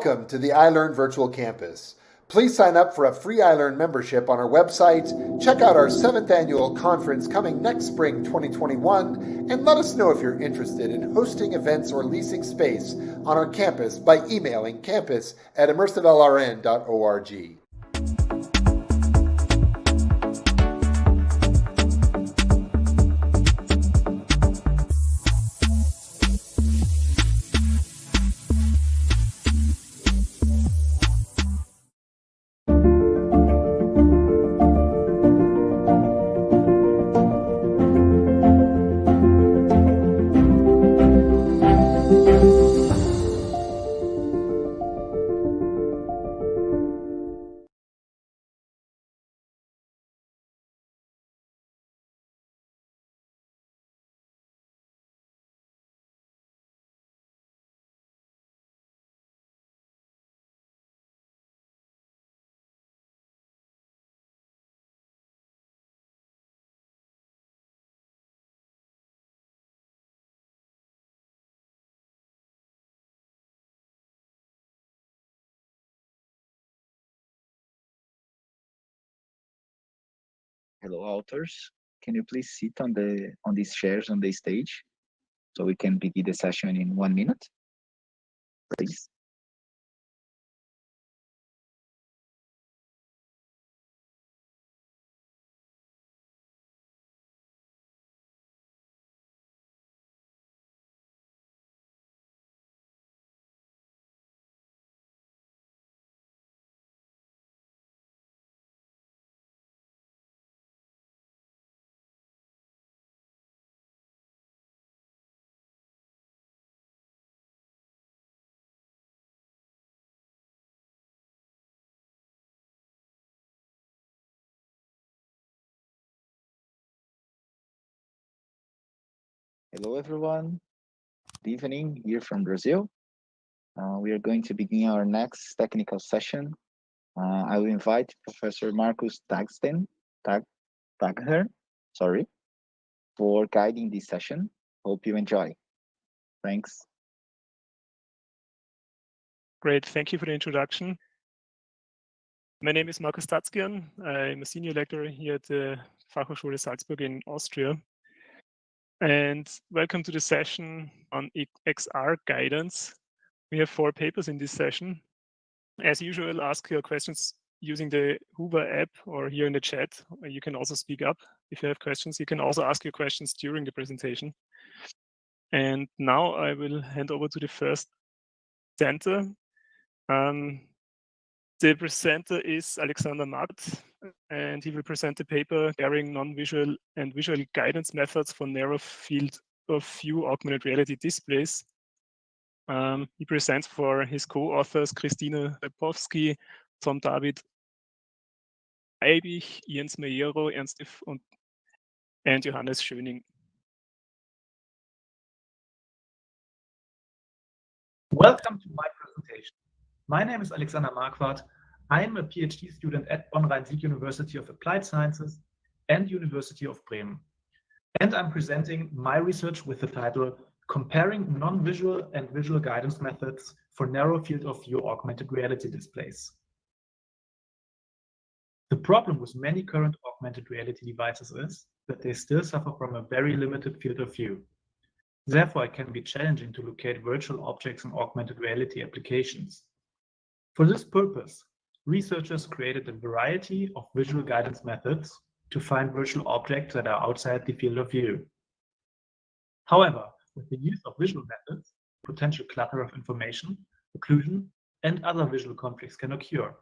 Welcome to the iLearn Virtual Campus. Please sign up for a free iLearn membership on our website, check out our 7th annual conference coming next spring 2021, and let us know if you're interested in hosting events or leasing space on our campus by emailing campus@immersivelrn.org. Hello, authors. Can you please sit on these chairs on the stage so we can begin the session in 1 minute, please? Hello, everyone. Good evening here from Brazil. We are going to begin our next technical session. I will invite Professor Marcus Tagher, for guiding this session. Hope you enjoy. Thanks. Great, thank you for the introduction. My name is Markus Tatzkian. I'm a senior lecturer here at the Fachhochschule Salzburg in Austria. And welcome to the session on XR guidance. We have 4 papers in this session. As usual, ask your questions using the Hoover app or here in the chat. You can also speak up if you have questions. You can also ask your questions during the presentation. And now I will hand over to the first presenter. The presenter is Alexander Marquardt, and he will present the paper Carrying Non-Visual and Visual Guidance Methods for Narrow Field of View Augmented Reality Displays. He presents for his co-authors Christina Repowski, Tom David Eibich, Jens Meiero, Ernst and Johannes Schöning. Welcome to my presentation. My name is Alexander Marquardt. I am a PhD student at Bonn-Rhein-Sieg University of Applied Sciences and University of Bremen. And I'm presenting my research with the title Comparing Non-Visual and Visual Guidance Methods for Narrow Field of View Augmented Reality Displays. The problem with many current augmented reality devices is that they still suffer from a very limited field of view. Therefore, it can be challenging to locate virtual objects in augmented reality applications. For this purpose, researchers created a variety of visual guidance methods to find virtual objects that are outside the field of view. However, with the use of visual methods, potential clutter of information, occlusion, and other visual conflicts can occur,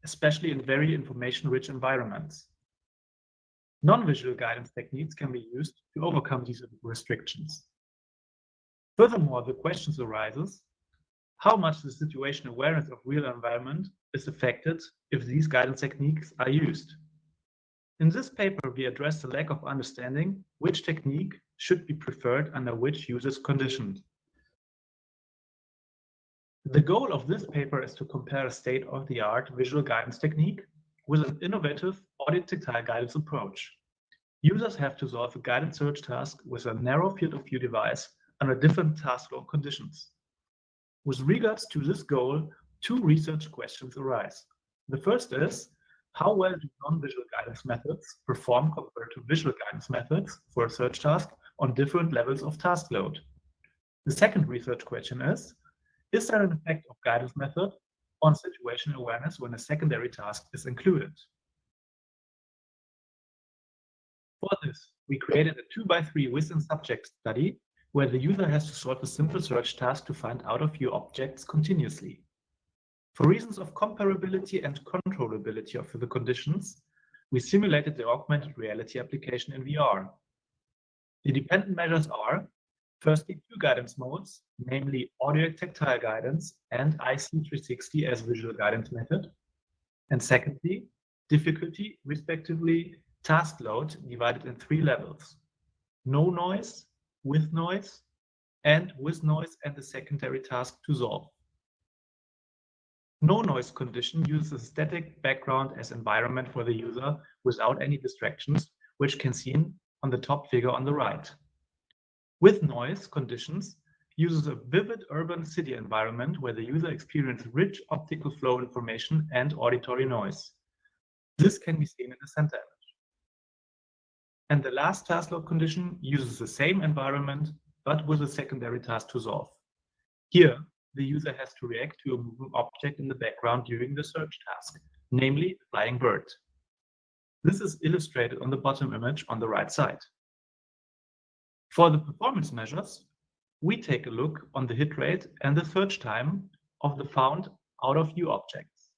especially in very information-rich environments. Non-visual guidance techniques can be used to overcome these restrictions. Furthermore, the question arises, how much the situation awareness of real environment is affected if these guidance techniques are used. In this paper, we address the lack of understanding which technique should be preferred under which users conditions. The goal of this paper is to compare a state-of-the-art visual guidance technique with an innovative audit-tactile guidance approach. Users have to solve a guided search task with a narrow field of view device under different task flow conditions. With regards to this goal, two research questions arise. The first is, how well do non-visual guidance methods perform compared to visual guidance methods for a search task on different levels of task load? The second research question is there an effect of guidance method on situational awareness when a secondary task is included? For this, we created a 2x3 within subject study where the user has to solve a simple search task to find out-of-view objects continuously. For reasons of comparability and controllability of the conditions, we simulated the augmented reality application in VR. The dependent measures are, firstly, two guidance modes, namely audio tactile guidance and IC360 as visual guidance method. And secondly, difficulty, respectively, task load divided in three levels: no noise, with noise, and with noise and the secondary task to solve. No noise condition uses a static background as environment for the user without any distractions, which can be seen on the top figure on the right. With noise conditions uses a vivid urban city environment where the user experiences rich optical flow information and auditory noise. This can be seen in the center image. And the last task load condition uses the same environment, but with a secondary task to solve. Here, the user has to react to a moving object in the background during the search task, namely a flying bird. This is illustrated on the bottom image on the right side. For the performance measures, we take a look on the hit rate and the search time of the found out-of-view objects.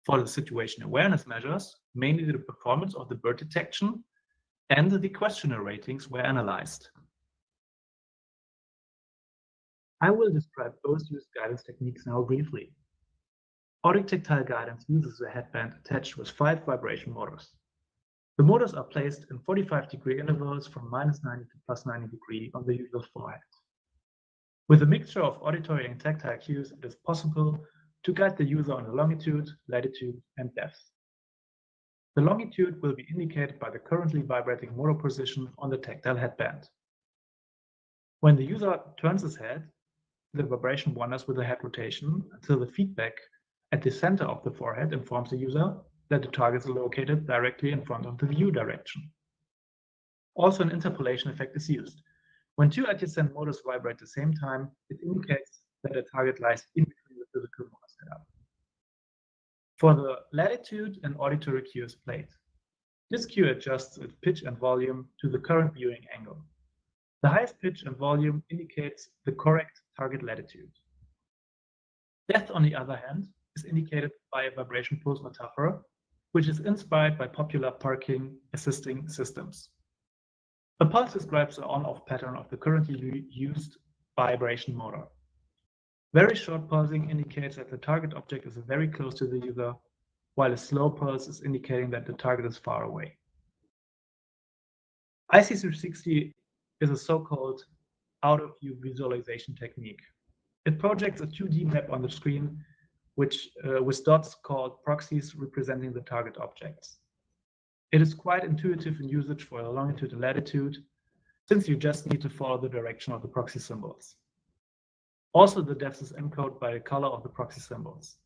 For the situation awareness measures, mainly the performance of the bird detection and the questionnaire ratings were analyzed. I will describe both used guidance techniques now briefly. Audio tactile guidance uses a headband attached with 5 vibration motors. The motors are placed in 45-degree intervals from -90 to +90 degrees on the user's forehead. With a mixture of auditory and tactile cues, it is possible to guide the user on the longitude, latitude, and depth. The longitude will be indicated by the currently vibrating motor position on the tactile headband. When the user turns his head, the vibration wanders with the head rotation until the feedback at the center of the forehead informs the user that the target is located directly in front of the view direction. Also, an interpolation effect is used. When two adjacent motors vibrate at the same time, it indicates that the target lies in between the physical motor setup. For the latitude, an auditory cue is played. This cue adjusts its pitch and volume to the current viewing angle. The highest pitch and volume indicates the correct target latitude. Depth, on the other hand, is indicated by a vibration pulse metaphor, which is inspired by popular parking assisting systems. A pulse describes the on-off pattern of the currently used vibration motor. Very short pulsing indicates that the target object is very close to the user, while a slow pulse is indicating that the target is far away. IC360 is a so-called out-of-view visualization technique. It projects a 2D map on the screen, which with dots called proxies representing the target objects. It is quite intuitive in usage for the longitude and latitude, since you just need to follow the direction of the proxy symbols. Also, the depth is encoded by the color of the proxy symbols.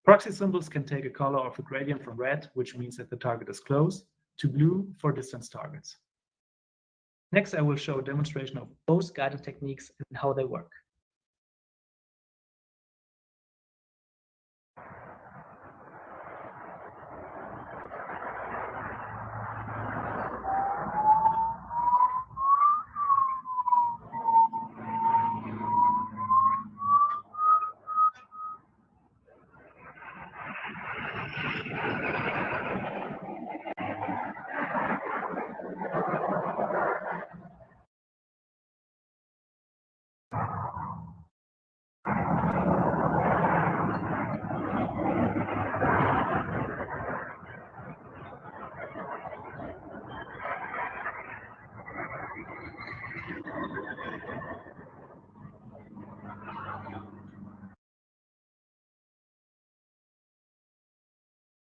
Proxy symbols can take a color of a gradient from red, which means that the target is close, to blue for distance targets. Next, I will show a demonstration of both guidance techniques and how they work.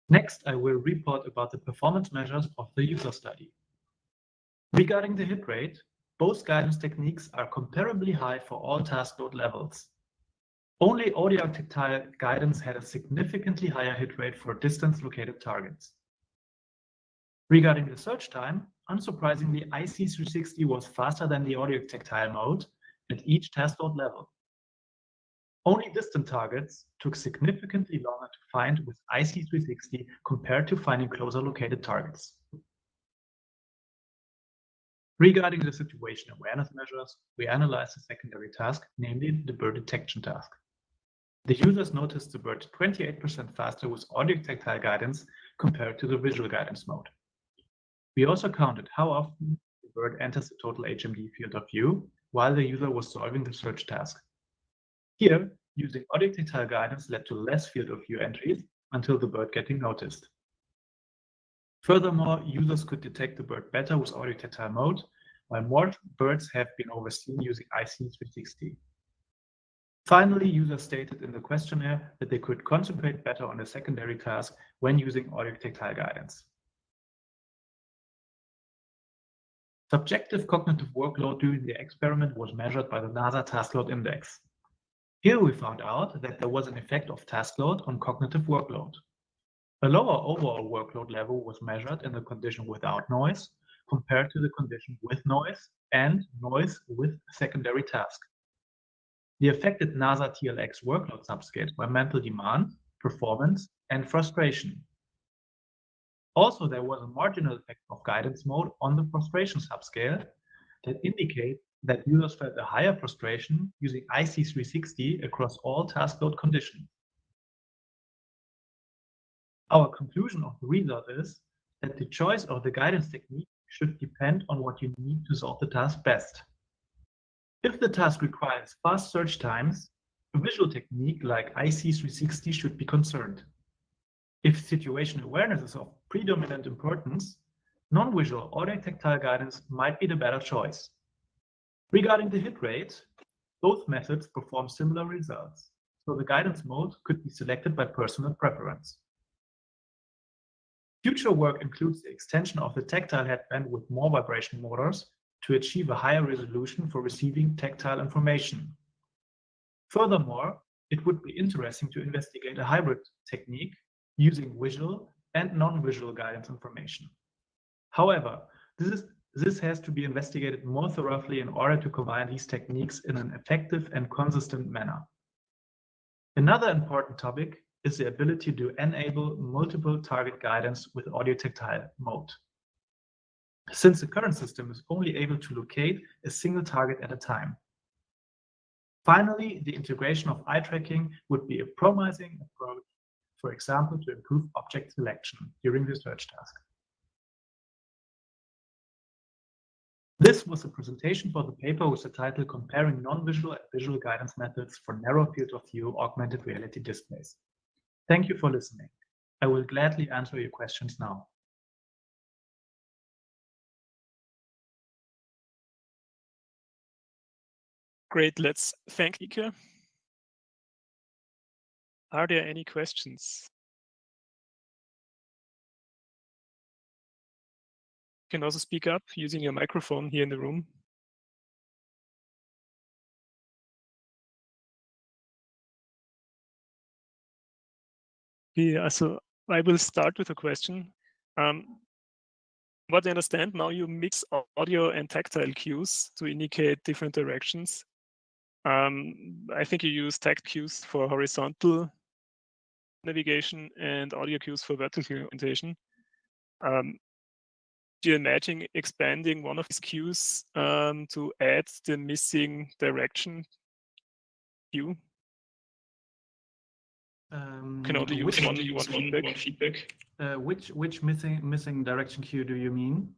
Next, I will report about the performance measures of the user study. Regarding the hit rate, both guidance techniques are comparably high for all task load levels. Only audio tactile guidance had a significantly higher hit rate for distance-located targets. Regarding the search time, unsurprisingly, IC360 was faster than the audio tactile mode at each task load level. Only distant targets took significantly longer to find with IC360 compared to finding closer located targets. Regarding the situation awareness measures, we analyzed the secondary task, namely the bird detection task. The users noticed the bird 28% faster with audio tactile guidance compared to the visual guidance mode. We also counted how often the bird enters the total HMD field of view while the user was solving the search task. Here, using audio tactile guidance led to less field of view entries until the bird getting noticed. Furthermore, users could detect the bird better with audio tactile mode, while more birds have been overseen using IC360. Finally, users stated in the questionnaire that they could concentrate better on the secondary task when using audio tactile guidance. Subjective cognitive workload during the experiment was measured by the NASA task load index. Here we found out that there was an effect of task load on cognitive workload. A lower overall workload level was measured in the condition without noise compared to the condition with noise and noise with secondary task. The affected NASA TLX workload subscales were mental demand, performance, and frustration. Also, there was a marginal effect of guidance mode on the frustration subscale that indicate that users felt a higher frustration using IC360 across all task load conditions. Our conclusion of the result is that the choice of the guidance technique should depend on what you need to solve the task best. If the task requires fast search times, a visual technique like IC360 should be concerned. If situation awareness is of predominant importance, non-visual audio tactile guidance might be the better choice. Regarding the hit rate, both methods perform similar results, so the guidance mode could be selected by personal preference. Future work includes the extension of the tactile headband with more vibration motors to achieve a higher resolution for receiving tactile information. Furthermore, it would be interesting to investigate a hybrid technique using visual and non-visual guidance information. However, this has to be investigated more thoroughly in order to combine these techniques in an effective and consistent manner. Another important topic is the ability to enable multiple target guidance with audio tactile mode. Since the current system is only able to locate a single target at a time. Finally, the integration of eye tracking would be a promising approach, for example, to improve object selection during the search task. This was a presentation for the paper with the title Comparing Non-Visual and Visual Guidance Methods for Narrow Field of View Augmented Reality Displays. Thank you for listening. I will gladly answer your questions now. Great, let's thank Ike. Are there any questions? You can also speak up using your microphone here in the room. Yeah, so I will start with a question. What I understand now, you mix audio and tactile cues to indicate different directions. I think you use tact cues for horizontal navigation and audio cues for vertical orientation. Do you imagine expanding one of these cues to add the missing direction cue? Can only use one feedback. Which missing direction cue do you mean?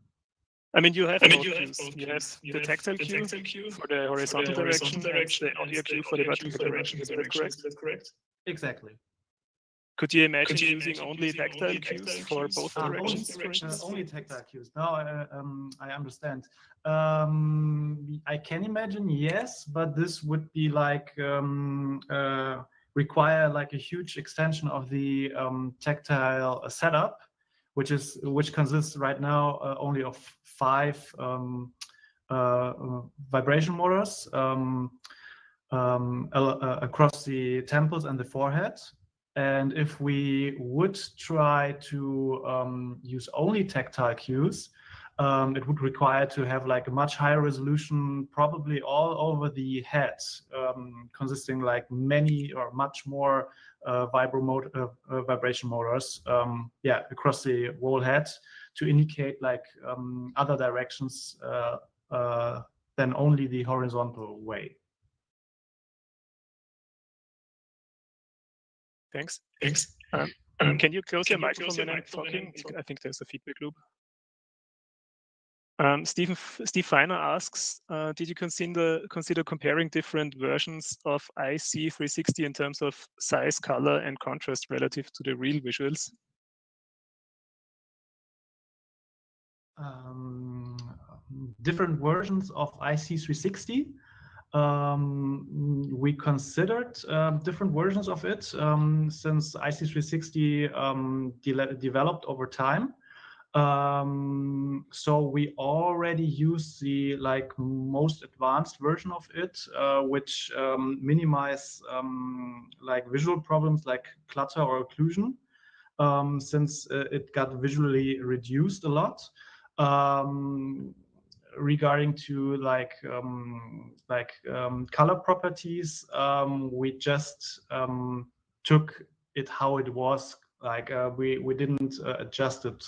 I mean, you have both cues. You have the tactile cue for the horizontal direction and the audio cue for the vertical direction. Is that correct? Exactly. Could you imagine using only tactile cues for both directions, for instance? Only tactile cues. Now I understand. I can imagine, yes, but this would be like require like a huge extension of the tactile setup, which consists right now only of 5 vibration motors. across the temples and the forehead. And if we would try to use only tactile cues, it would require to have like a much higher resolution, probably all over the head, consisting like many or much more vibration motors, across the whole head to indicate like other directions than only the horizontal way. Thanks. Can you close your microphone when I'm talking? I think there's a feedback loop. Steve Feiner asks, did you consider comparing different versions of IC360 in terms of size, color, and contrast relative to the real visuals? Different versions of IC360. We considered different versions of it since IC360 developed over time. So we already use the most advanced version of it, which minimize visual problems like clutter or occlusion, since it got visually reduced a lot. Regarding to color properties, we just took it how it was. We didn't adjust it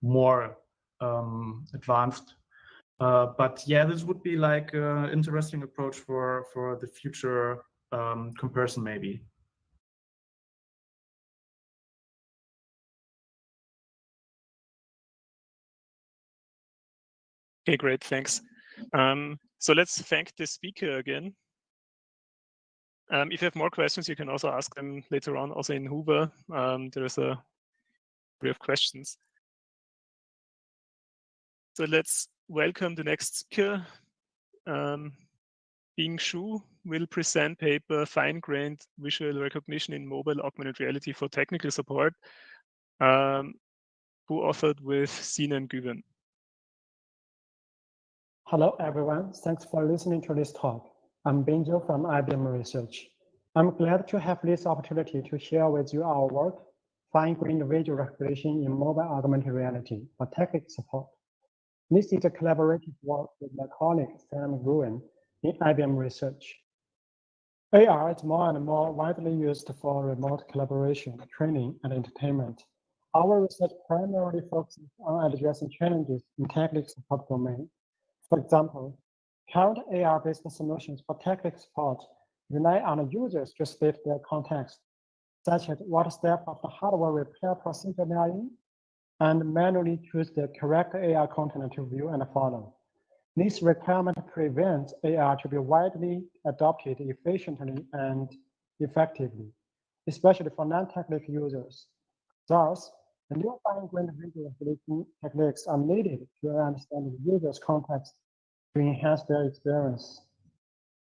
more advanced. But yeah, this would be like an interesting approach for the future comparison maybe. Okay, great, thanks. So let's thank the speaker again. If you have more questions, you can also ask them later on, also in Hoover. There is a array of questions. So let's welcome the next speaker. Bing Xu will present paper Fine-Grained Visual Recognition in Mobile Augmented Reality for Technical Support, co-authored with Sinan Güven. Hello, everyone. Thanks for listening to this talk. I'm Bing Xu from IBM Research. I'm glad to have this opportunity to share with you our work, Fine-Grained Visual Recognition in Mobile Augmented Reality for Technical Support. This is a collaborative work with my colleague, Sinan Güven, in IBM Research. AR is more and more widely used for remote collaboration, training, and entertainment. Our research primarily focuses on addressing challenges in technical support domain. For example, current AR-based solutions for technical support rely on users to state their context, such as what step of the hardware repair procedure they are in, and manually choose the correct AR content to view and follow. This requirement prevents AR to be widely adopted efficiently and effectively, especially for non-technical users. Thus, the new fine-grained visual recognition techniques are needed to understand the user's context to enhance their experience.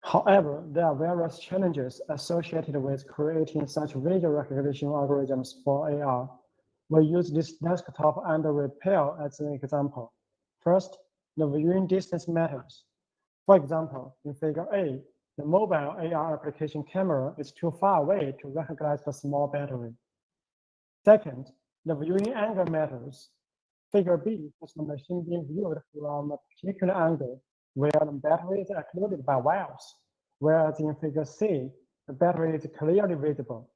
However, there are various challenges associated with creating such visual recognition algorithms for AR. We use this desktop and repair as an example. First, the viewing distance matters. For example, in Figure A, the mobile AR application camera is too far away to recognize the small battery. Second, the viewing angle matters. Figure B is the machine being viewed from a particular angle where the battery is occluded by wires, whereas in Figure C, the battery is clearly visible.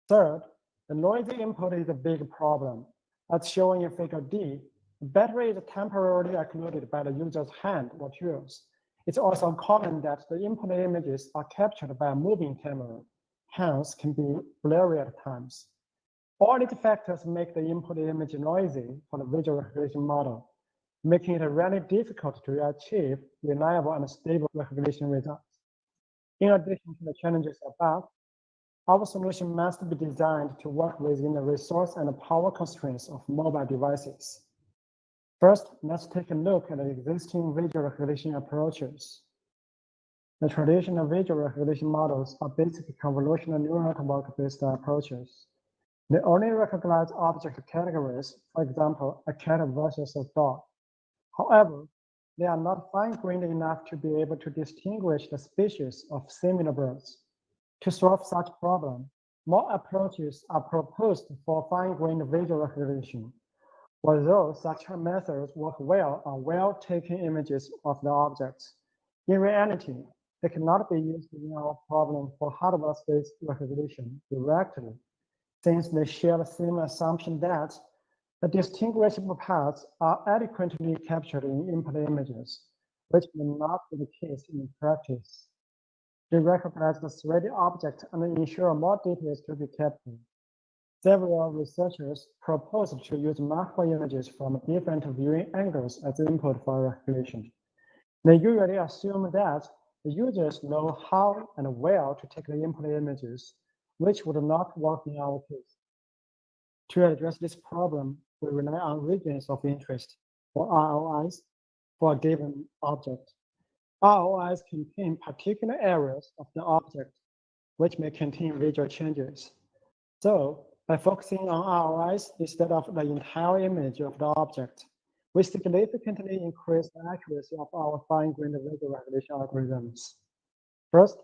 Third, the noisy input is a big problem. As shown in Figure D, the battery is temporarily occluded by the user's hand or tools. It's also common that the input images are captured by a moving camera, hence can be blurry at times. All these factors make the input image noisy for the visual recognition model, making it really difficult to achieve reliable and stable recognition results. In addition to the challenges above, our solution must be designed to work within the resource and power constraints of mobile devices. First, let's take a look at the existing visual recognition approaches. The traditional visual recognition models are basically convolutional neural network-based approaches. They only recognize object categories, for example, a cat versus a dog. However, they are not fine-grained enough to be able to distinguish the species of similar birds. To solve such problem, more approaches are proposed for fine-grained visual recognition. Although such methods work well on well-taken images of the objects, in reality, they cannot be used in our problem for hardware space recognition directly, since they share the same assumption that the distinguishable parts are adequately captured in input images, which may not be the case in practice. They recognize the 3D object and ensure more details to be captured. Several researchers proposed to use multiple images from different viewing angles as input for recognition. They usually assume that the users know how and where to take the input images, which would not work in our case. To address this problem, we rely on regions of interest, or ROIs, for a given object. ROIs contain particular areas of the object, which may contain visual changes. So, by focusing on ROIs instead of the entire image of the object, we significantly increase the accuracy of our fine-grained visual recognition algorithms. First,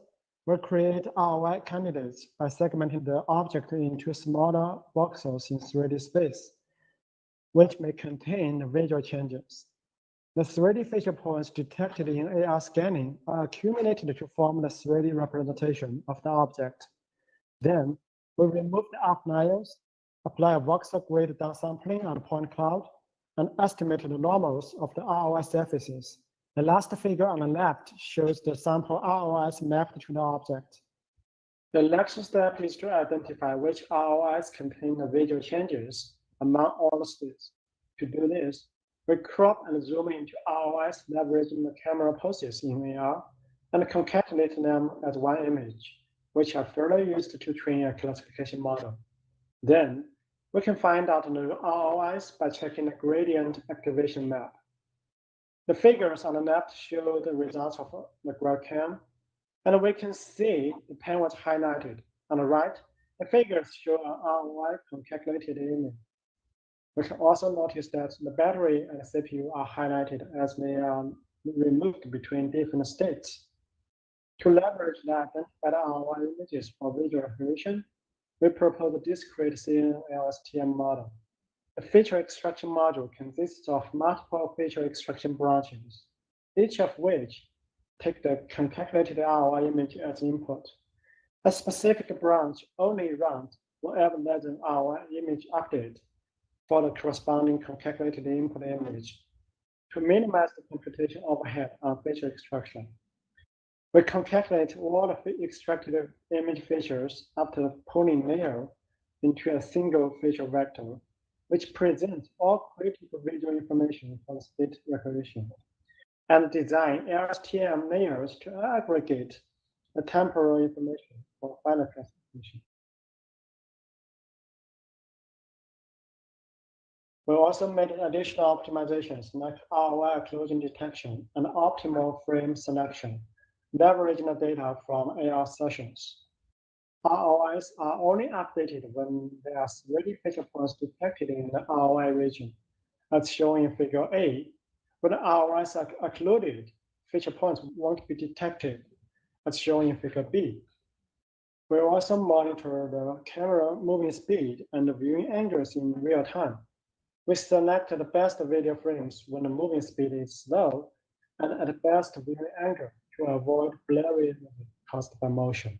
we create ROI candidates by segmenting the object into smaller voxels in 3D space, which may contain visual changes. The 3D feature points detected in AR scanning are accumulated to form the 3D representation of the object. Then, we remove the outliers, apply a voxel grid downsampling on point cloud, and estimate the normals of the ROI surfaces. The last figure on the left shows the sample ROIs mapped to the object. The next step is to identify which ROIs contain the visual changes among all the states. To do this, we crop and zoom into ROIs leveraging the camera poses in AR and concatenate them as one image, which are further used to train a classification model. Then, we can find out the ROIs by checking the gradient activation map. The figures on the left show the results of the GradCam, and we can see the pen was highlighted. On the right, the figures show an ROI concalculated image. We can also notice that the battery and the CPU are highlighted as they are removed between different states. To leverage the identified ROI images for visual recognition, we propose a discrete CNN LSTM model. The feature extraction module consists of multiple feature extraction branches, each of which take the concalculated ROI image as input. A specific branch only runs whenever there's an ROI image update for the corresponding concalculated input image to minimize the computation overhead on feature extraction. We concalculate all the extracted image features after pulling layer into a single feature vector, which presents all critical visual information for state recognition, and design LSTM layers to aggregate the temporal information for final classification. We also made additional optimizations like ROI occlusion detection and optimal frame selection, leveraging the data from AR sessions. ROIs are only updated when there are 3D feature points detected in the ROI region, as shown in Figure A. When the ROIs are occluded, feature points won't be detected, as shown in Figure B. We also monitor the camera moving speed and the viewing angles in real time. We select the best video frames when the moving speed is slow and at the best viewing angle to avoid blurry caused by motion.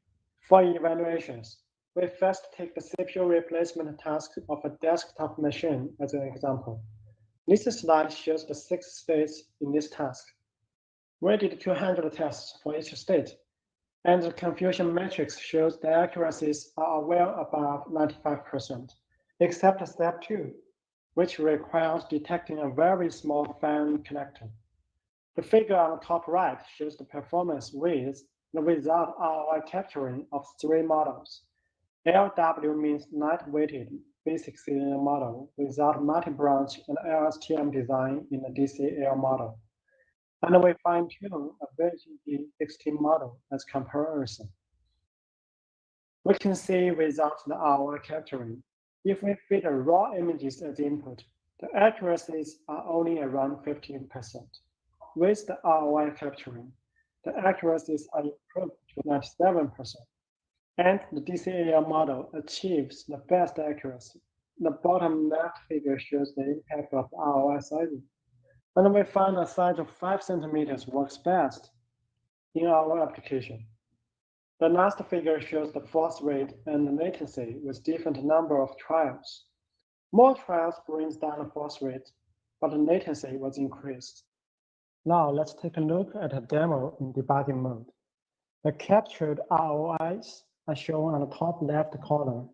For evaluations, we first take the CPU replacement task of a desktop machine as an example. This slide shows the 6 states in this task. We did 200 tests for each state, and the confusion matrix shows the accuracies are well above 95%, except step 2, which requires detecting a very small fan connector. The figure on the top right shows the performance with the without ROI capturing of 3 models. LW means light-weighted basic CNN model without multi-branch and LSTM design in the DCL model. And we fine-tune a VGD 16 model as comparison. We can see without the ROI capturing, if we feed the raw images as input, the accuracies are only around 15%. with the ROI capturing, the accuracies are improved to 97%, and the DCAR model achieves the best accuracy. The bottom left figure shows the impact of ROI sizing. And we find a size of 5 centimeters works best in our application. The last figure shows the false rate and the latency with different number of trials. More trials brings down the false rate, but the latency was increased. Now let's take a look at a demo in debugging mode. The captured ROIs are shown on the top left corner.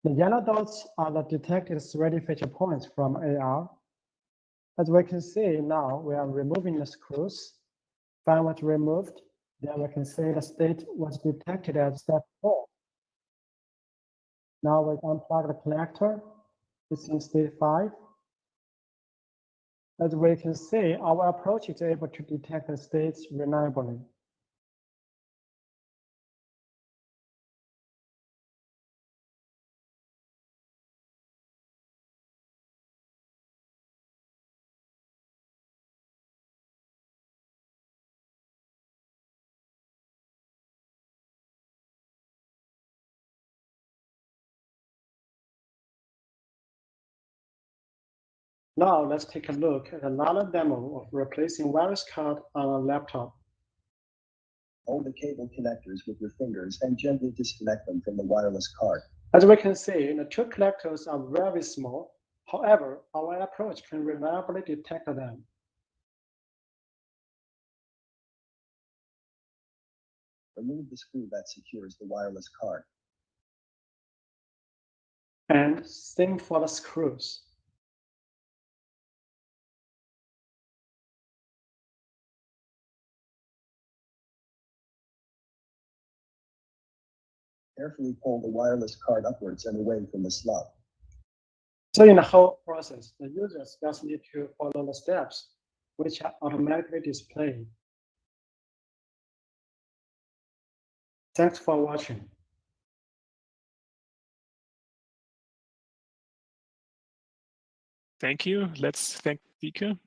The yellow dots are the detected 3D feature points from AR. As we can see now, we are removing the screws. Find what removed, then we can see the state was detected at step 4. Now we unplug the collector. It's in state 5. As we can see, our approach is able to detect the states reliably. Now let's take a look at another demo of replacing wireless card on a laptop. Hold the cable connectors with your fingers and gently disconnect them from the wireless card. As we can see, the two collectors are very small. However, our approach can reliably detect them. Remove the screw that secures the wireless card. And same for the screws. Carefully pull the wireless card upwards and away from the slot. So in the whole process, the users just need to follow the steps, which are automatically displayed. Thanks for watching. Thank you. Let's thank the speaker.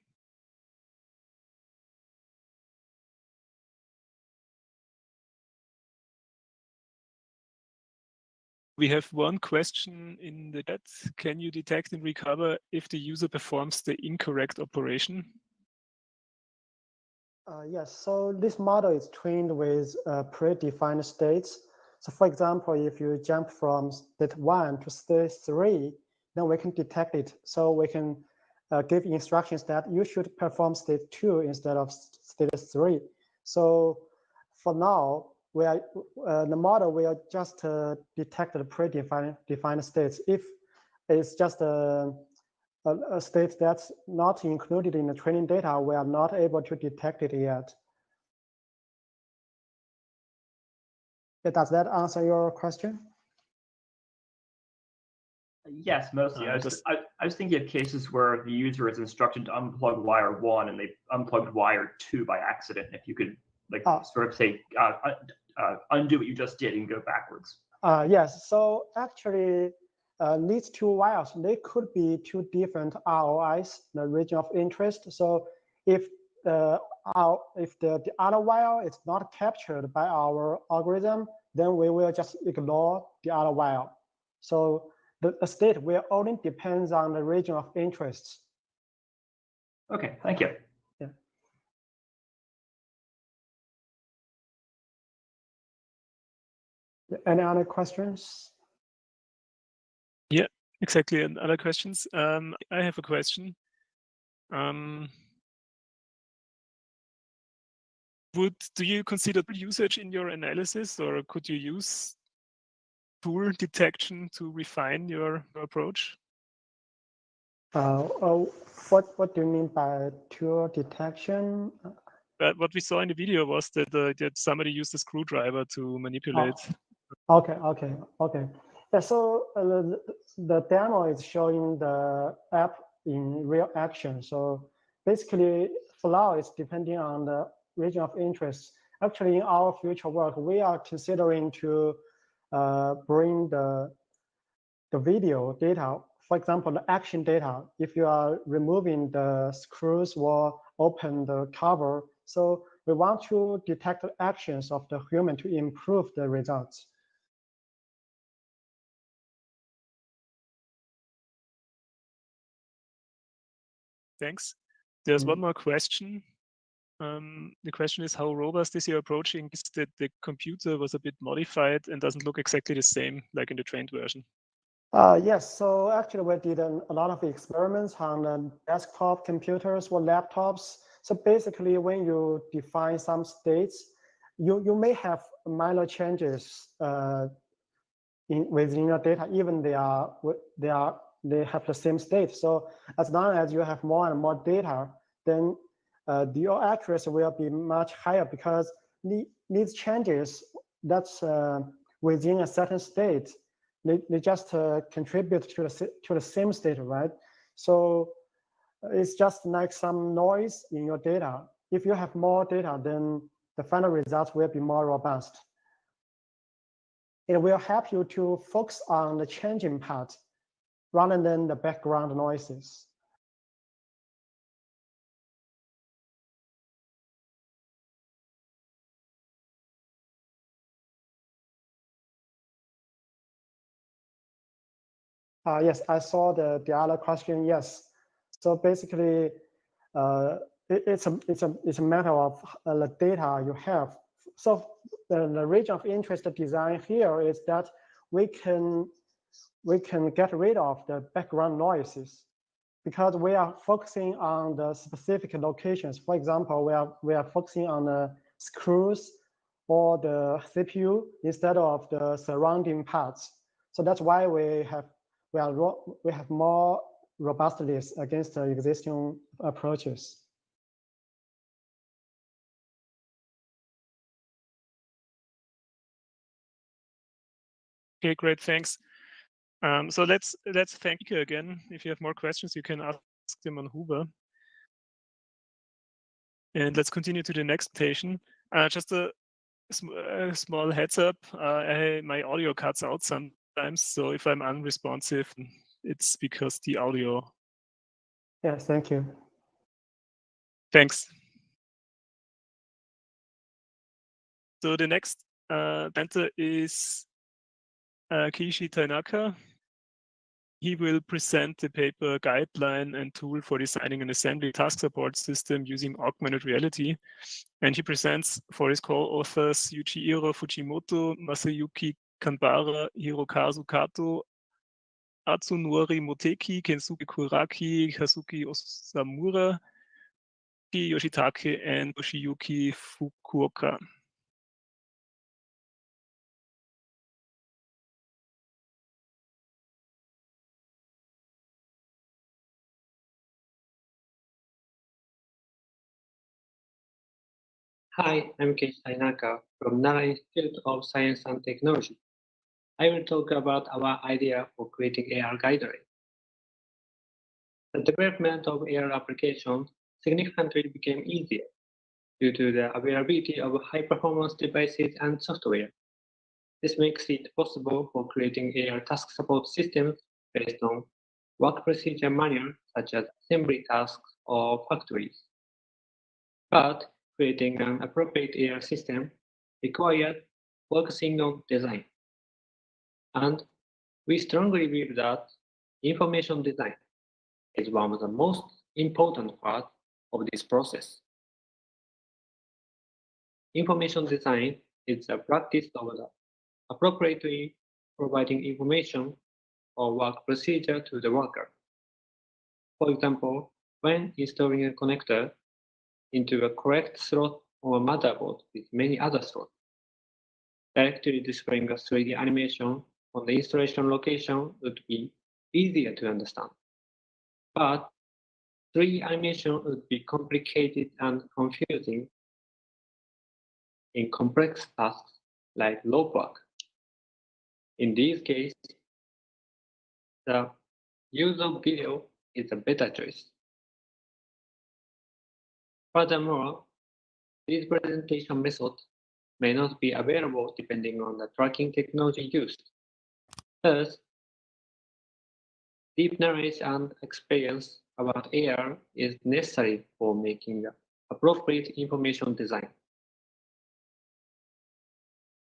We have one question in the chat. Can you detect and recover if the user performs the incorrect operation? Yes, so this model is trained with predefined states. So for example, if you jump from state 1 to state 3, then we can detect it. So we can give instructions that you should perform state 2 instead of state 3. So for now, we are, the model will just detect the predefined states. If it's just a state that's not included in the training data, we are not able to detect it yet. Does that answer your question? Yes, mostly. I was thinking of cases where the user is instructed to unplug wire 1 and they unplugged wire 2 by accident. If you could sort of say, undo what you just did and go backwards. Yes, so actually these two wires, they could be two different ROIs, the region of interest. So if the other wire is not captured by our algorithm, then we will just ignore the other wire. So the state will only depends on the region of interest. Okay, thank you. Yeah. Any other questions? Yeah, exactly. And other questions? I have a question. Do you consider usage in your analysis, or could you use tool detection to refine your approach? What do you mean by tool detection? What we saw in the video was that somebody used a screwdriver to manipulate. Okay. Yeah, so the demo is showing the app in real action. So basically, for now, it's depending on the region of interest. Actually, in our future work, we are considering to bring the video data for example, the action data, if you are removing the screws or open the cover, so we want to detect the actions of the human to improve the results. Thanks. There's one more question. The question is, how robust is your approaching? Is that the computer was a bit modified and doesn't look exactly the same like in the trained version? Yes, so actually we did a lot of experiments on desktop computers or laptops. So basically when you define some states, you may have minor changes within your data, even they have the same state. So as long as you have more and more data, then your accuracy will be much higher, because these changes that's within a certain state, they just contribute to the same state, right? So it's just like some noise in your data. If you have more data, then the final results will be more robust. It will help you to focus on the changing part rather than the background noises. Yes, I saw the other question. Yes, so basically, it's a matter of the data you have. So the region of interest design here is that we can get rid of the background noises, because we are focusing on the specific locations. For example, we are focusing on the screws or the CPU instead of the surrounding parts. So that's why we have more robustness against the existing approaches. Okay, great, thanks. So let's thank you again. If you have more questions, you can ask them on Huber. And let's continue to the next presentation. Just a small heads up, my audio cuts out sometimes, so if I'm unresponsive, it's because the audio. Yes, thank you. Thanks. So the next presenter is Keiichi Tanaka. He will present the paper Guideline and Tool for Designing an Assembly Task Support System Using Augmented Reality. And he presents for his co-authors Yuichiro Fujimoto, Masayuki Kanbara, Hirokazu Kato, Atsunori Moteki, Kensuke Kuraki, Kazuki Osamura, Yoshitake, and Yoshiyuki Fukuoka. Hi, I'm Keiichi Tanaka from Nara Institute of Science and Technology. I will talk about our idea for creating AR guidelines. The development of AR applications significantly became easier due to the availability of high-performance devices and software. This makes it possible for creating AR task support systems based on work procedure manuals such as assembly tasks or factories. But creating an appropriate AR system requires focusing on design. And we strongly believe that information design is one of the most important parts of this process. Information design is the practice of the appropriately providing information or work procedure to the worker. For example, when installing a connector into a correct slot or motherboard with many other slots, directly displaying a 3D animation on the installation location would be easier to understand. But 3D animation would be complicated and confusing in complex tasks like rope work. In this case, the use of video is a better choice. Furthermore, these presentation methods may not be available depending on the tracking technology used. Thus, Deep knowledge and experience about AR is necessary for making appropriate information design.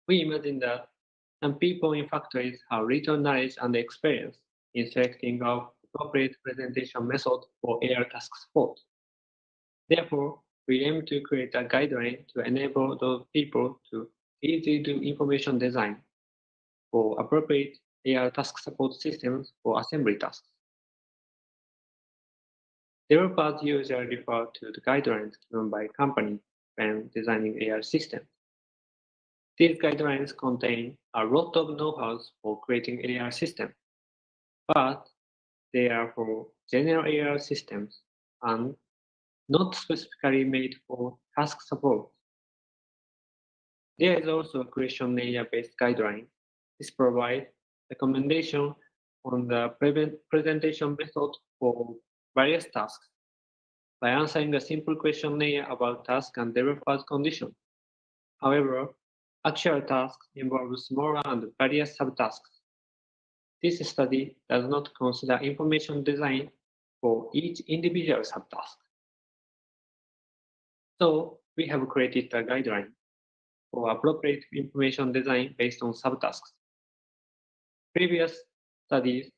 We imagine that some people in factories have little knowledge and experience in selecting an appropriate presentation method for AR task support. Therefore, we aim to create a guideline to enable those people to easily do information design for appropriate AR task support systems for assembly tasks. Developers usually refer to the guidelines given by companies when designing AR systems. These guidelines contain a lot of know-how for creating AR systems, but they are for general AR systems and not specifically made for task support. There is also a question area-based guideline. This provides recommendation on the presentation method for various tasks by answering a simple questionnaire about task and developer's condition. However, actual tasks involve smaller and various subtasks. This study does not consider information design for each individual subtask. So we have created a guideline for appropriate information design based on subtasks. Previous studies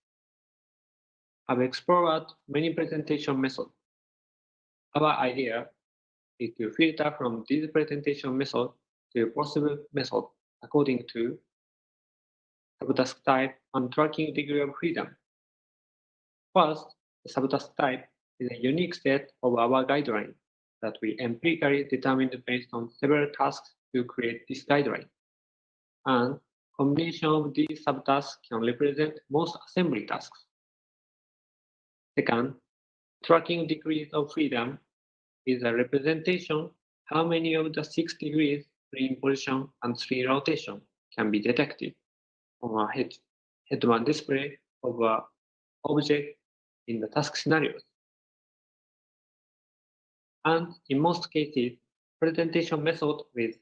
have explored many presentation methods. Our idea is to filter from these presentation methods to possible method according to subtask type and tracking degree of freedom. First, the subtask type is a unique set of our guideline that we empirically determined based on several tasks to create this guideline. And combination of these subtasks can represent most assembly tasks. Second, tracking degrees of freedom is a representation how many of the 6 degrees, 3 position, and 3 rotation can be detected on a head-mount display of an object in the task scenarios. And in most cases, presentation method with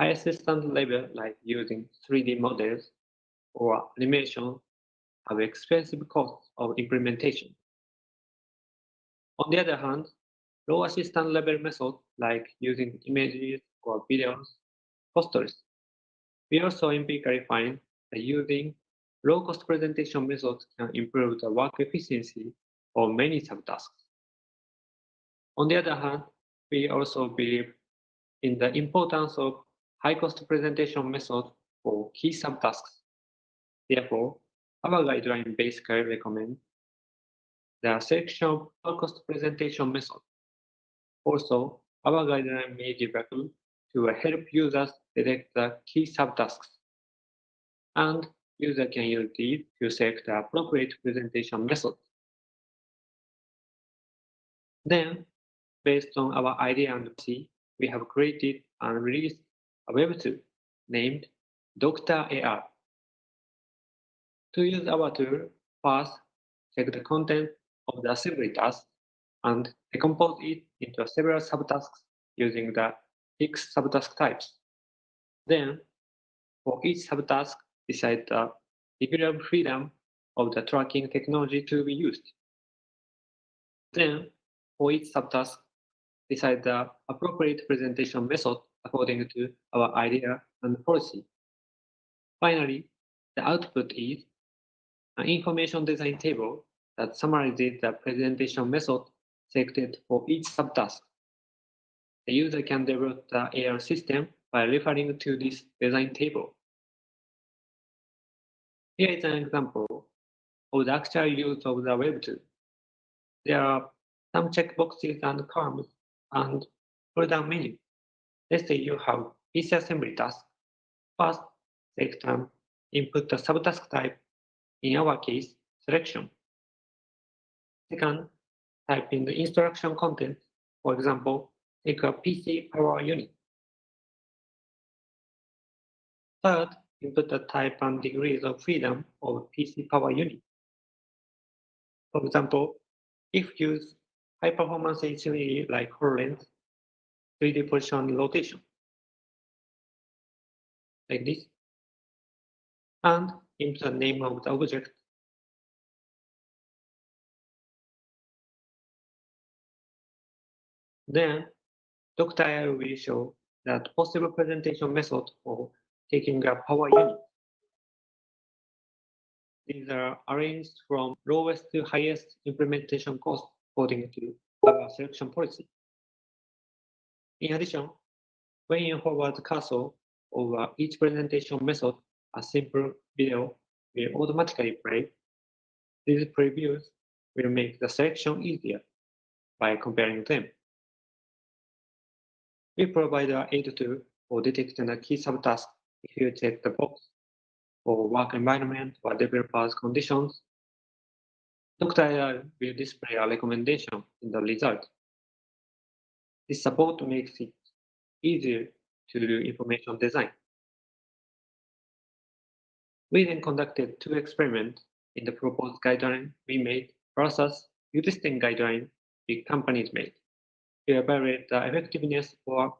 highest standard level like using 3D models or animation have expensive costs of implementation. On the other hand, low assistant level methods like using images or videos costless. We also empirically find that using low-cost presentation methods can improve the work efficiency of many subtasks. On the other hand, we also believe in the importance of high-cost presentation methods for key subtasks. Therefore, our guideline basically recommends the selection of low-cost presentation methods. Also, our guideline may give a tool to help users detect the key subtasks. And user can use these to select the appropriate presentation method. Then, based on our idea and policy, we have created and released a web tool named Dr. AR. To use our tool, first, check the content of the assembly task and decompose it into several subtasks using the 6 subtask types. Then, for each subtask, decide the degree of freedom of the tracking technology to be used. Then, for each subtask, decide the appropriate presentation method according to our idea and policy. Finally, the output is an information design table that summarizes the presentation method selected for each subtask. The user can develop the AR system by referring to this design table. Here is an example of the actual use of the web tool. There are some checkboxes and columns and pull-down menu. Let's say you have PC assembly task. First, select and input the subtask type, in our case, selection. Second, type in the instruction content. For example, take a PC power unit. Third, input the type and degrees of freedom of PC power unit. For example, if use high performance HMD like HoloLens, 3D position rotation, like this, and input the name of the object. Then, Dr. L will show that possible presentation method for taking a power unit. These are arranged from lowest to highest implementation cost according to our selection policy. In addition, when you forward the cursor over each presentation method, a simple video will automatically play. These previews will make the selection easier by comparing them. We provide an aid tool for detecting the key subtasks if you check the box for work environment or developers conditions. Dr. AI will display a recommendation in the result. This support makes it easier to do information design. We then conducted 2 experiments in the proposed guideline we made versus existing guideline big companies made to evaluate the effectiveness for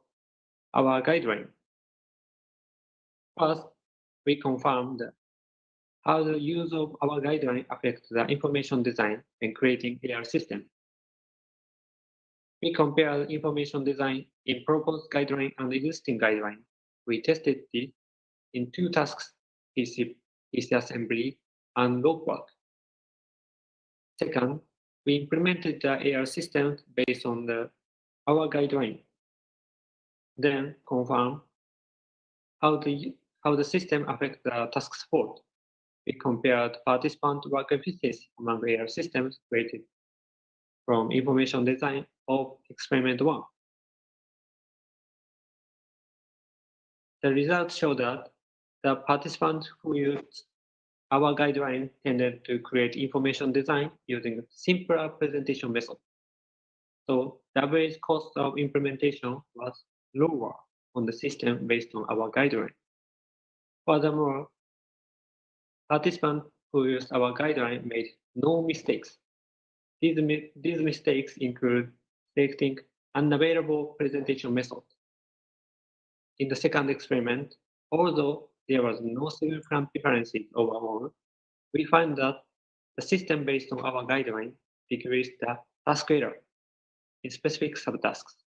our guideline. First, we confirmed how the use of our guideline affects the information design and creating AR system. We compared information design in proposed guideline and existing guideline. We tested it in 2 tasks, PC assembly and log work. Second, we implemented the AR system based on our guideline. Then confirm how the system affects the task support. We compared participant work efficiency among AR systems created from information design of experiment 1. The results show that the participants who used our guideline tended to create information design using simpler presentation method. So the average cost of implementation was lower on the system based on our guideline. Furthermore, participants who used our guideline made no mistakes. These mistakes include selecting unavailable presentation method. In the second experiment, although there was no significant differences overall, we find that the system based on our guideline decreased the task error in specific subtasks.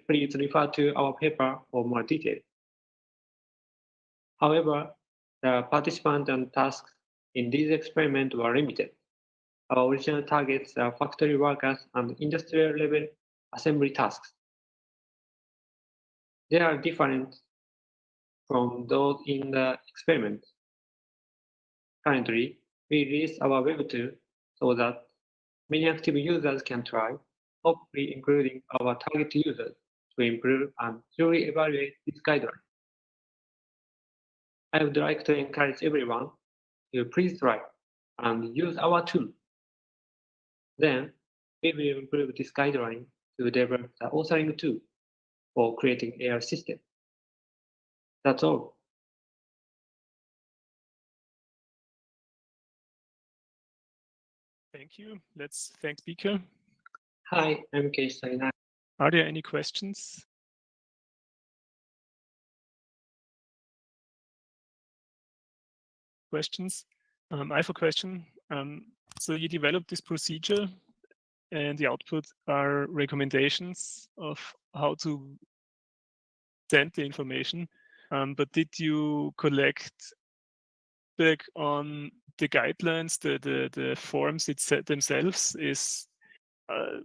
Please refer to our paper for more detail. However, the participants and tasks in this experiment were limited. Our original targets are factory workers and industrial level assembly tasks. They are different from those in the experiment. Currently, we release our web tool so that many active users can try, hopefully including our target users, to improve and truly evaluate this guideline. I would like to encourage everyone to please try and use our tool. Then, we will improve this guideline to develop the authoring tool for creating AR system. That's all. Thank you. Let's thank speaker. Hi, I'm Keiichi Sainai. Are there any questions? I have a question. So you developed this procedure and the output are recommendations of how to send the information. But did you collect back on the guidelines, the forms themselves?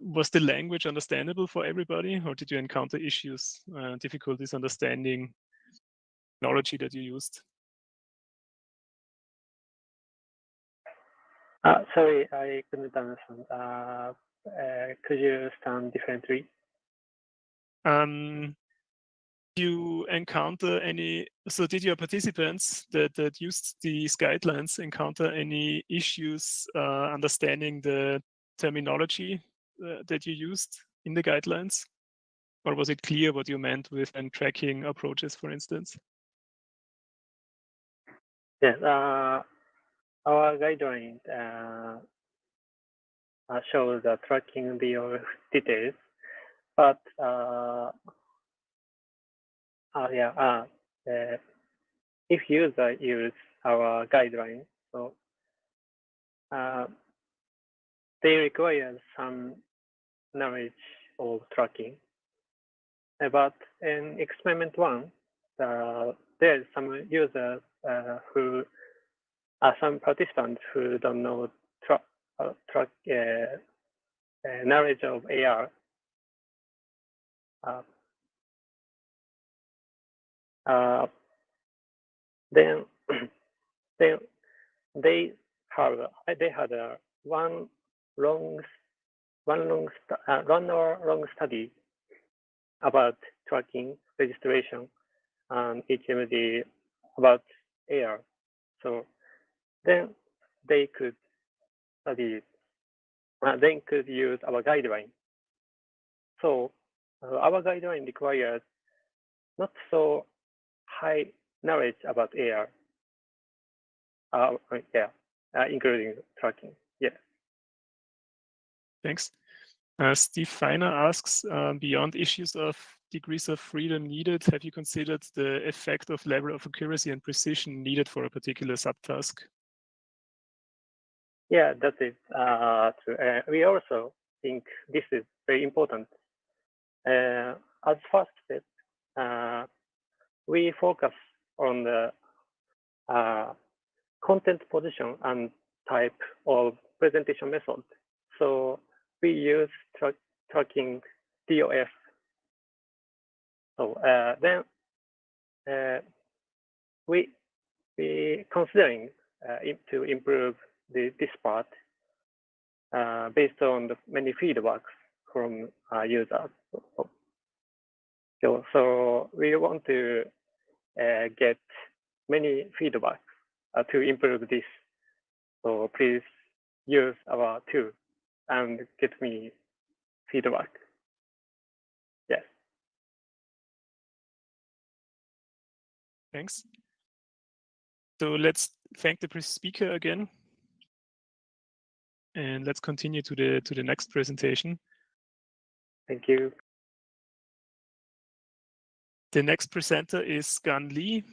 Was the language understandable for everybody, or did you encounter issues, difficulties understanding technology that you used? Sorry, I couldn't understand. Could you stand differently? You encounter any? So did your participants that used these guidelines encounter any issues understanding the terminology that you used in the guidelines, or was it clear what you meant with tracking approaches, for instance? Yes, our guideline shows the tracking the details, but if user use our guideline, so they require some knowledge of tracking. But in experiment 1, there's some users who are some participants who don't know knowledge of AR. Then they had one long study about tracking registration and HMD about AR. So then they could study, they could use our guideline. So our guideline requires not so high knowledge about AR, including tracking. Yeah. Thanks. Steve Feiner asks, beyond issues of degrees of freedom needed, have you considered the effect of level of accuracy and precision needed for a particular subtask? Yeah, that's it. We also think this is very important. As first step, we focus on the content position and type of presentation method. So we use tracking DOF. So then we considering to improve this part based on the many feedbacks from users. So we want to get many feedbacks to improve this. So please use our tool and get me feedback. Yes. Thanks. So let's thank the speaker again. And let's continue to the next presentation. Thank you. The next presenter is Gan Lee.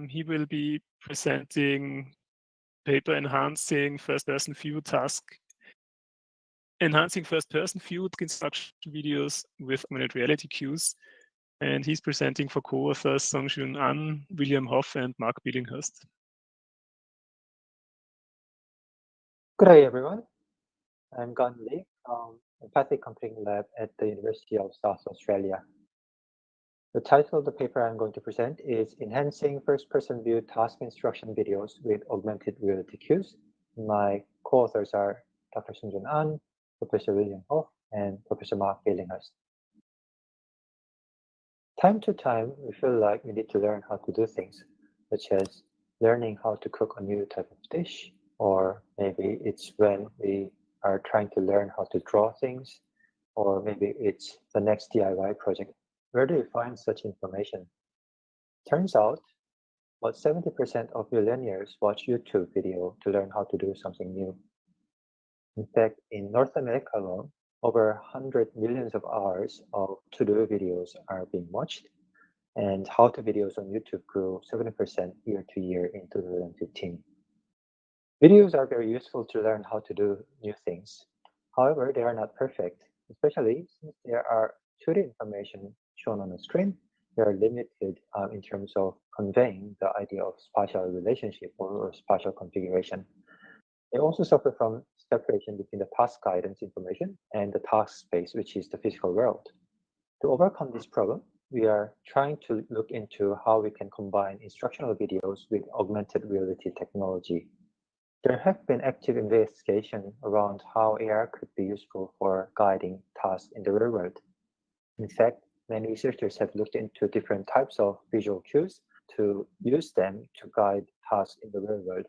He will be presenting paper enhancing first-person view viewed construction videos with augmented reality cues. And he's presenting for co-authors Songjun An, William Hoff, and Mark Billinghurst. Good day, everyone. I'm Gan Lee from Empathic Computing Lab at the University of South Australia. The title of the paper I'm going to present is Enhancing First-Person View Task Instruction Videos with Augmented Reality Cues. My co-authors are Dr. Songjun An, Professor William Hoff, and Professor Mark Billinghurst. Time to time, we feel like we need to learn how to do things, such as learning how to cook a new type of dish, or maybe it's when we are trying to learn how to draw things, or maybe it's the next DIY project. Where do you find such information? Turns out, about 70% of millennials watch YouTube video to learn how to do something new. In fact, in North America alone, over 100 millions of hours of to-do videos are being watched, and how-to videos on YouTube grew 70% year to year in 2015. Videos are very useful to learn how to do new things. However, they are not perfect, especially since there are 2D information shown on the screen. They are limited in terms of conveying the idea of spatial relationship or spatial configuration. They also suffer from separation between the task guidance information and the task space, which is the physical world. To overcome this problem, we are trying to look into how we can combine instructional videos with augmented reality technology. There have been active investigations around how AR could be useful for guiding tasks in the real world. In fact, many researchers have looked into different types of visual cues to use them to guide tasks in the real world.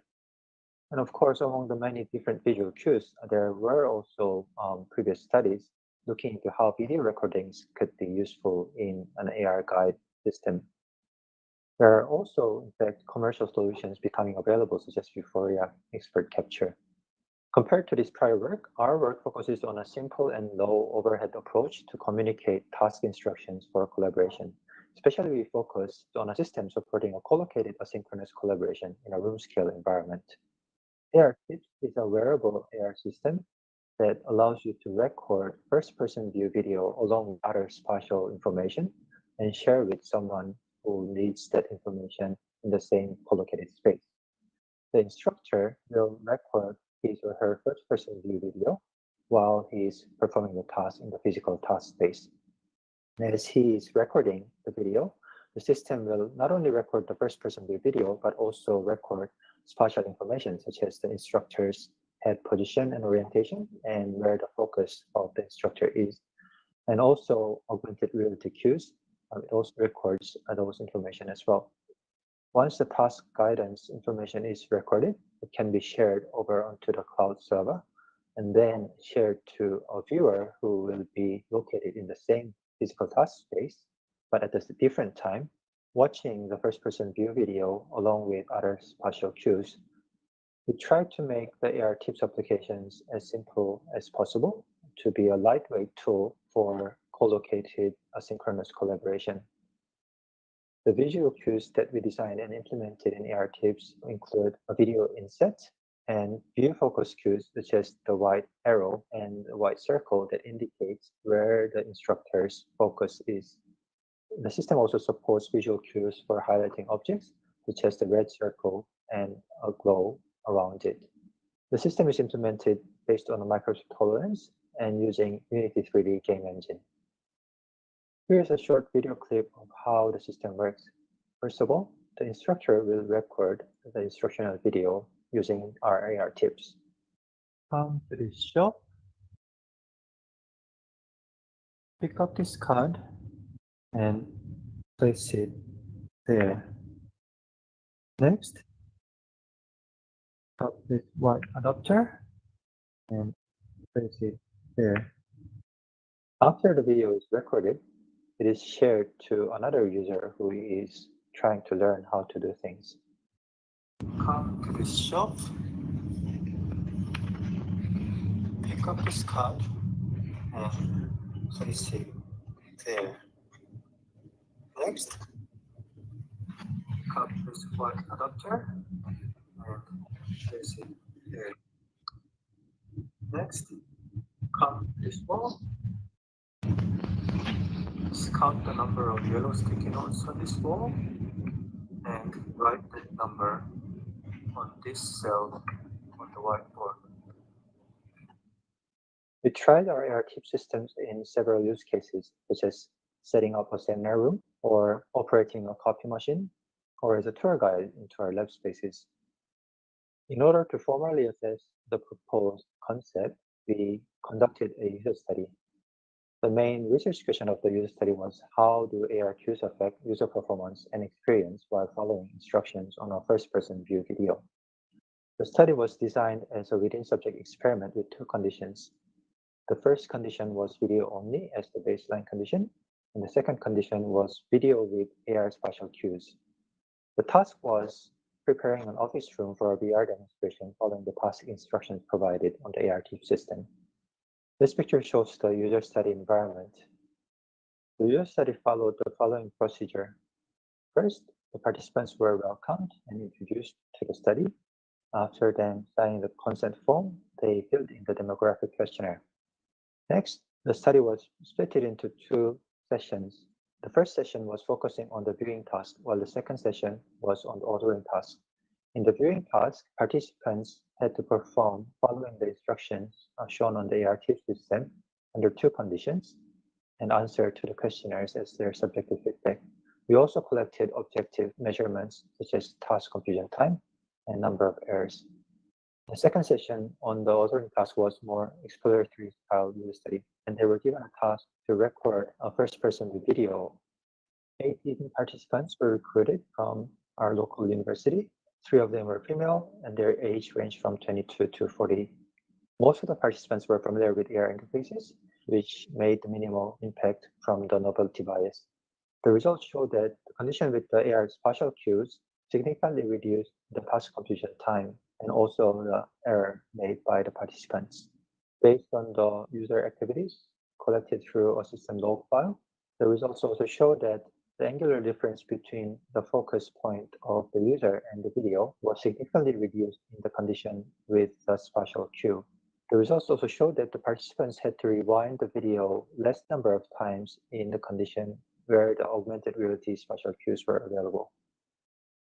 And of course, among the many different visual cues, there were also previous studies looking into how video recordings could be useful in an AR guide system. There are also, in fact, commercial solutions becoming available, such as Euphoria Expert Capture. Compared to this prior work, our work focuses on a simple and low overhead approach to communicate task instructions for collaboration. Especially, we focused on a system supporting a collocated asynchronous collaboration in a room-scale environment. AR Tips is a wearable AR system that allows you to record first-person view video along with other spatial information and share with someone who needs that information in the same collocated space. The instructor will record his or her first-person view video while he is performing the task in the physical task space. And as he is recording the video, the system will not only record the first-person view video, but also record spatial information such as the instructor's head position and orientation and where the focus of the instructor is. And also augmented reality cues. It also records those information as well. Once the task guidance information is recorded, it can be shared over onto the cloud server and then shared to a viewer who will be located in the same physical task space, but at a different time, watching the first-person view video along with other spatial cues. We try to make the AR tips applications as simple as possible to be a lightweight tool for co-located asynchronous collaboration. The visual cues that we designed and implemented in AR tips include a video inset and view focus cues such as the white arrow and the white circle that indicates where the instructor's focus is. The system also supports visual cues for highlighting objects, such as the red circle and a glow around it. The system is implemented based on a Microsoft HoloLens and using Unity 3D game engine. Here's a short video clip of how the system works. First of all, the instructor will record the instructional video using our AR tips. Come to this shop, pick up this card, and place it there. Next, pick up this white adapter and place it there. After the video is recorded, it is shared to another user who is trying to learn how to do things. Come to this shop, pick up this card, and place it there. Next, pick up this white adapter and place it there. Next, come to this wall. Count the number of yellow sticky notes on this wall and write that number on this cell on the whiteboard. We tried our AR tip systems in several use cases, such as setting up a seminar room or operating a copy machine or as a tour guide into our lab spaces. In order to formally assess the proposed concept, we conducted a user study. The main research question of the user study was how do AR cues affect user performance and experience while following instructions on a first-person view video. The study was designed as a within-subject experiment with two conditions. The first condition was video only as the baseline condition, and the second condition was video with AR spatial cues. The task was preparing an office room for a VR demonstration following the task instructions provided on the AR tip system. This picture shows the user study environment. The user study followed the following procedure. First, the participants were welcomed and introduced to the study. After then signing the consent form, they filled in the demographic questionnaire. Next, the study was split into two sessions. The first session was focusing on the viewing task, while the second session was on the ordering task. In the viewing task, participants had to perform following the instructions shown on the AR tip system under two conditions and answer to the questionnaires as their subjective feedback. We also collected objective measurements such as task completion time and number of errors. The second session on the ordering task was more exploratory style user study, and they were given a task to record a first-person video. 18 participants were recruited from our local university. 3 of them were female, and their age ranged from 22 to 40. Most of the participants were familiar with AR interfaces, which made the minimal impact from the novelty bias. The results showed that the condition with the AR spatial cues significantly reduced the task completion time and also the error made by the participants. Based on the user activities collected through a system log file, the results also show that the angular difference between the focus point of the user and the video was significantly reduced in the condition with the spatial cue. The results also showed that the participants had to rewind the video less number of times in the condition where the augmented reality spatial cues were available.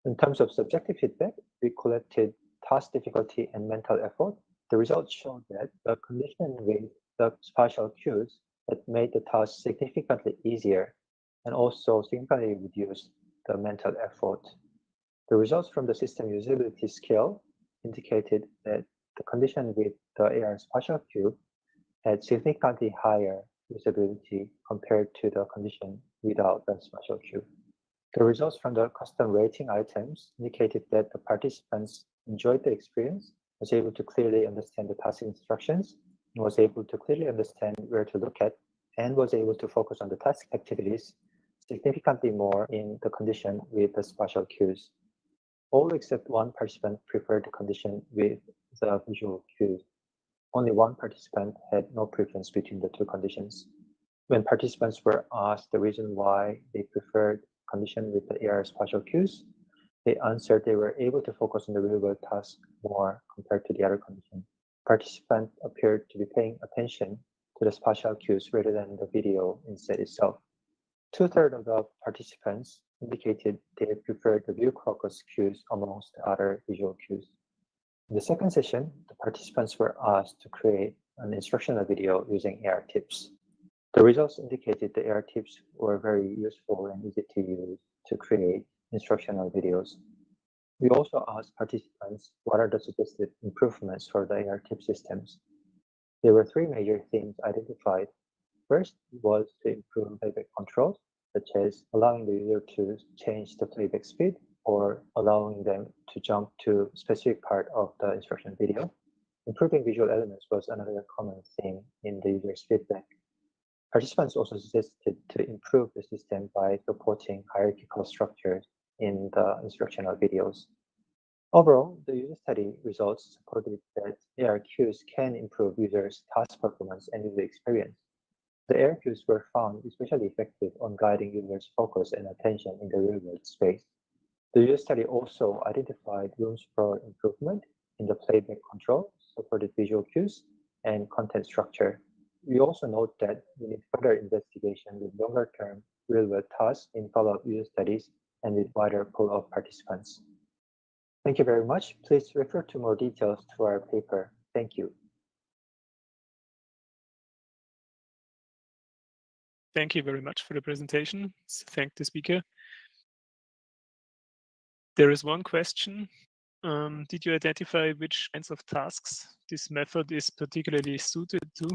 In terms of subjective feedback, we collected task difficulty and mental effort. The results showed that the condition with the spatial cues had made the task significantly easier and also significantly reduced the mental effort. The results from the system usability scale indicated that the condition with the AR spatial cue had significantly higher usability compared to the condition without the spatial cue. The results from the custom rating items indicated that the participants enjoyed the experience, was able to clearly understand the task instructions, and was able to clearly understand where to look at, and was able to focus on the task activities significantly more in the condition with the spatial cues. All except one participant preferred the condition with the visual cues. Only one participant had no preference between the two conditions. When participants were asked the reason why they preferred condition with the AR spatial cues, they answered they were able to focus on the real-world task more compared to the other condition. Participants appeared to be paying attention to the spatial cues rather than the video instead itself. 2/3 of the participants indicated they preferred the view crocus cues amongst other visual cues. In the second session, the participants were asked to create an instructional video using AR tips. The results indicated the AR tips were very useful and easy to use to create instructional videos. We also asked participants what are the suggested improvements for the AR tip systems. There were 3 major themes identified. First was to improve playback controls, such as allowing the user to change the playback speed or allowing them to jump to a specific part of the instruction video. Improving visual elements was another common theme in the user's feedback. Participants also suggested to improve the system by supporting hierarchical structures in the instructional videos. Overall, the user study results supported that AR cues can improve users' task performance and user experience. The AR cues were found especially effective on guiding users' focus and attention in the real-world space. The user study also identified rooms for improvement in the playback control, supported visual cues, and content structure. We also note that we need further investigation with longer-term real-world tasks in follow-up user studies and with wider pool of participants. Thank you very much. Please refer to more details to our paper. Thank you. Thank you very much for the presentation. Thank the speaker. There is one question. Did you identify which kinds of tasks this method is particularly suited to?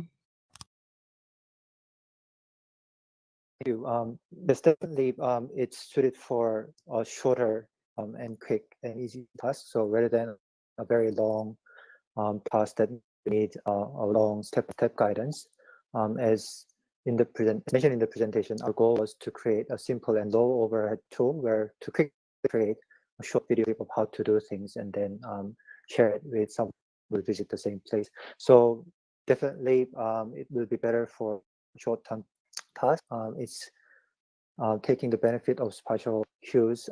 Thank you. Yes, definitely, it's suited for a shorter and quick and easy task. So rather than a very long task that need a long step-by-step guidance, as mentioned in the presentation, our goal was to create a simple and low overhead tool where to quickly create a short video of how to do things and then share it with someone who will visit the same place. So definitely, it will be better for short-term tasks. It's taking the benefit of spatial cues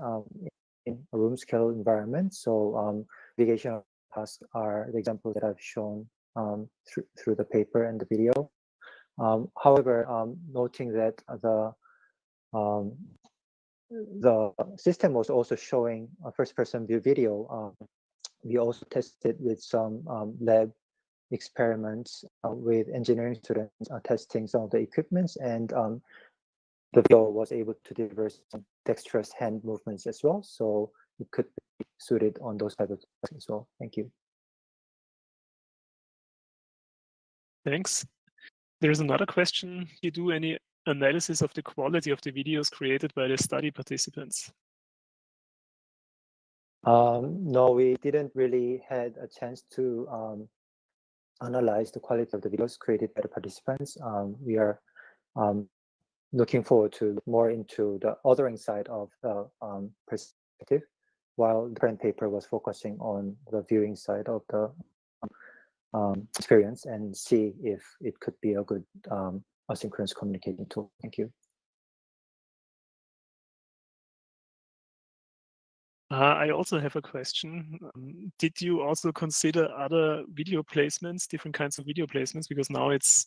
in a room scale environment. So navigation tasks are the examples that I've shown through the paper and the video. However, noting that the system was also showing a first-person view video, we also tested with some lab experiments with engineering students testing some of the equipments, and the video was able to deliver some dexterous hand movements as well. So it could be suited on those types of tasks as well. Thank you. Thanks. There is another question. Do you do any analysis of the quality of the videos created by the study participants? No, we didn't really had a chance to analyze the quality of the videos created by the participants. We are looking forward to look more into the authoring side of the perspective, while the current paper was focusing on the viewing side of the experience and see if it could be a good asynchronous communication tool. Thank you. I also have a question. Did you also consider other video placements, different kinds of video placements? Because now it's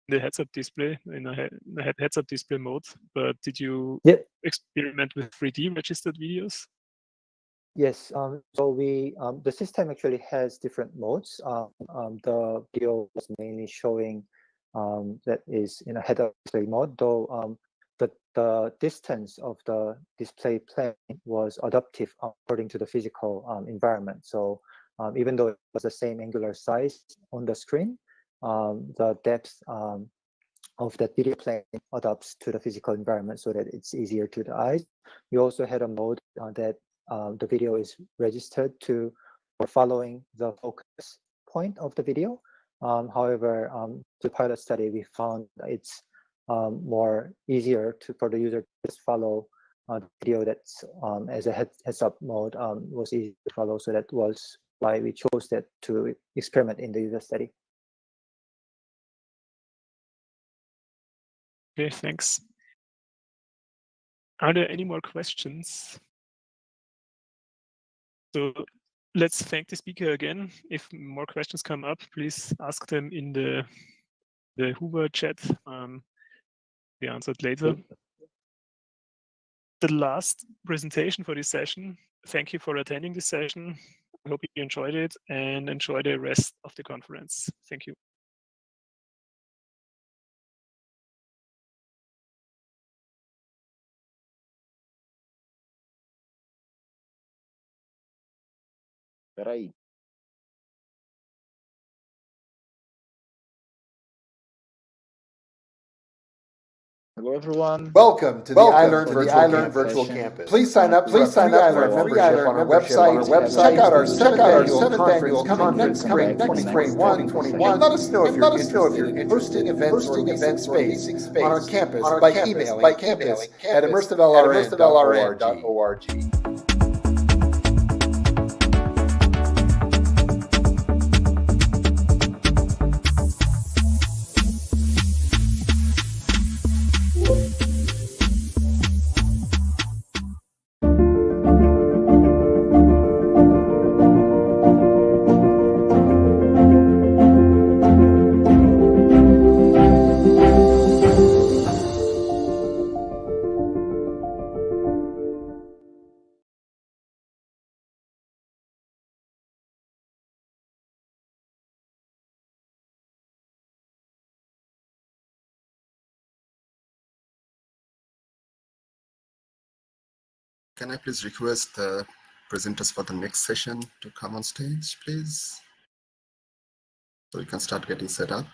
the heads-up display in a heads-up display mode. But did you experiment with 3D registered videos? Yes. So we the system actually has different modes. The video was mainly showing that is in a head-up display mode, though the distance of the display plane was adaptive according to the physical environment. So even though it was the same angular size on the screen, the depth of that video plane adapts to the physical environment so that it's easier to the eyes. We also had a mode that the video is registered to or following the focus point of the video. However, the pilot study, we found it's more easier for the user to just follow the video that's as a heads-up mode was easy to follow. So that was why we chose that to experiment in the user study. Okay, thanks. Are there any more questions? So let's thank the speaker again. If more questions come up, please ask them in the Hoover chat. Be answered later. The last presentation for this session. Thank you for attending this session. I hope you enjoyed it and enjoy the rest of the conference. Thank you. Peraí. Hello, everyone. Welcome to the iLearn Virtual Campus. Please sign up for a free iLearn membership on our website. Check out our 7th annual conference coming next spring 2021. And let us know if you're interested in hosting events or leasing space on our campus by emailing campus@immersivelrn.org. Can I please request the presenters for the next session to come on stage, please? So we can start getting set up.